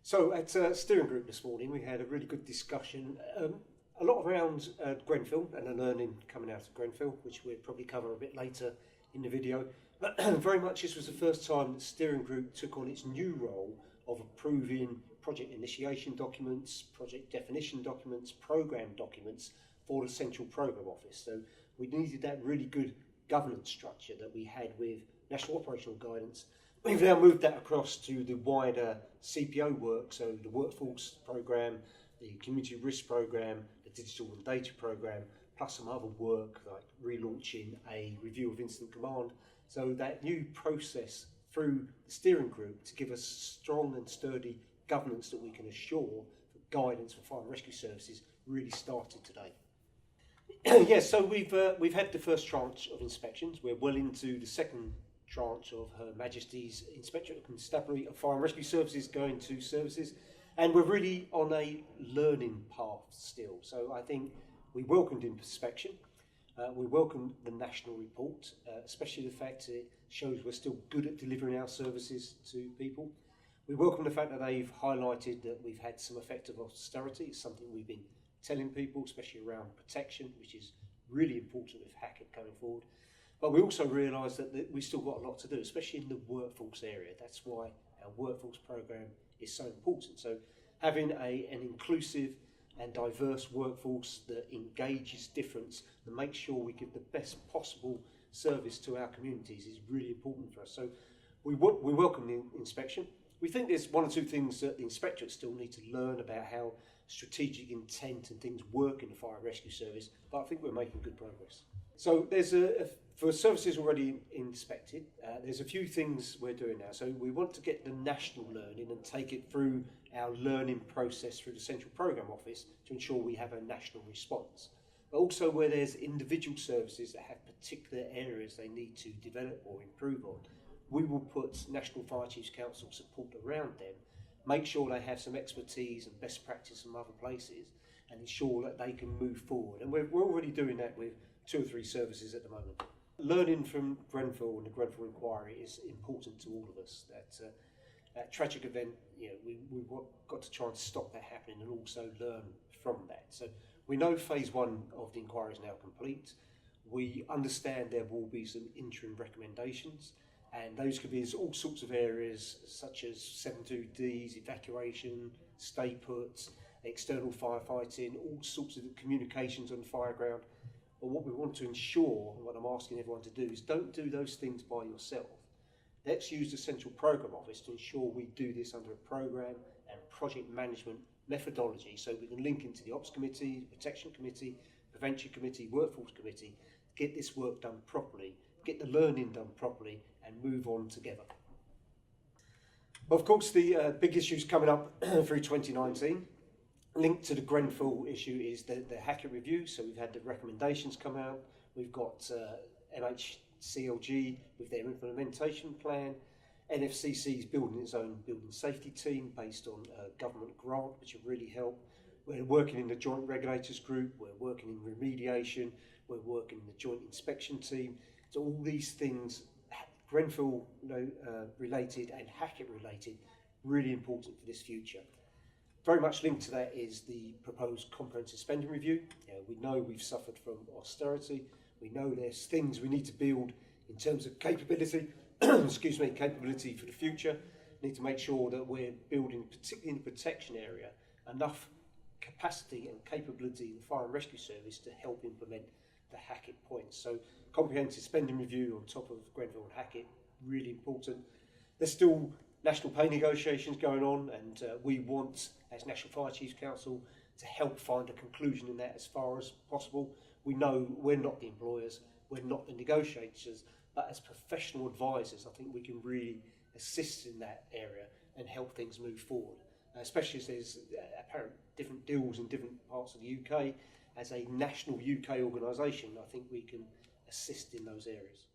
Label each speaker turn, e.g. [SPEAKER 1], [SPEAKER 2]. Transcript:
[SPEAKER 1] So at steering group this morning we had a really good discussion, a lot around Grenfell and the learning coming out of Grenfell, which we'll probably cover a bit later in the video. But very much this was the first time that steering group took on its new role of approving project initiation documents, project definition documents, program documents for the central program office. So we needed that really good governance structure that we had with national operational guidance. We've now moved that across to the wider CPO work, so the workforce program, the community risk program, the digital and data program, plus some other work like relaunching a review of incident command. So that new process through the steering group to give us strong and sturdy governance that we can assure for guidance for fire and rescue services really started today. Yes, so we've had the first tranche of inspections. We're well into the second tranche of Her Majesty's Inspectorate and Constabulary of Fire and Rescue Services going to services, and we're really on a learning path still. So I think we welcomed inspection, we welcomed the national report, especially the fact that it shows we're still good at delivering our services to people. We welcome the fact that they've highlighted that we've had some effective austerity. It's something we've been telling people, especially around protection, which is really important with Hackitt going forward. But we also realise that we've still got a lot to do, especially in the workforce area. That's why our workforce programme is so important. So having an inclusive and diverse workforce that engages difference and makes sure we give the best possible service to our communities is really important for us. So we welcome the inspection. We think there's one or two things that the inspectorate still need to learn about how strategic intent and things work in the fire and rescue service, but I think we're making good progress. So there's for services already inspected, there's a few things we're doing now. So we want to get the national learning and take it through our learning process through the Central Programme Office to ensure we have a national response. But also where there's individual services that have particular areas they need to develop or improve on, we will put National Fire Chiefs Council support around them, make sure they have some expertise and best practice from other places, and ensure that they can move forward. And we're already doing that with 2 or 3 services at the moment. Learning from Grenfell and the Grenfell inquiry is important to all of us. That tragic event, we've got to try and stop that happening and also learn from that. So we know phase 1 of the inquiry is now complete. We understand there will be some interim recommendations, and those could be in all sorts of areas such as 72Ds, evacuation, stay puts, external firefighting, all sorts of communications on the fire ground. But what we want to ensure, and what I'm asking everyone to do, is don't do those things by yourself. Let's use the Central Programme Office to ensure we do this under a programme and project management methodology, so we can link into the Ops Committee, Protection Committee, Prevention Committee, Workforce Committee, get this work done properly, get the learning done properly, and move on together. Of course, the big issues coming up through 2019, linked to the Grenfell issue, is the Hackitt review. So we've had the recommendations come out. We've got NHCLG with their implementation plan. NFCC is building its own building safety team based on a government grant, which will really help. We're working in the joint regulators group. We're working in remediation. We're working in the joint inspection team. So all these things, Grenfell related and Hackitt related, really important for this future. Very much linked to that is the proposed comprehensive spending review. We know we've suffered from austerity. We know there's things we need to build in terms of capability, capability for the future. We need to make sure that we're building, particularly in the protection area, enough capacity and capability in the fire and rescue service to help implement the Hackitt points. So comprehensive spending review on top of Grenfell and Hackitt, really important. There's still national pay negotiations going on, and we want, as National Fire Chiefs Council, to help find a conclusion in that as far as possible. We know we're not the employers, we're not the negotiators, but as professional advisors, I think we can really assist in that area and help things move forward, especially as there's apparent different deals in different parts of the UK. As a national UK organisation, I think we can assist in those areas.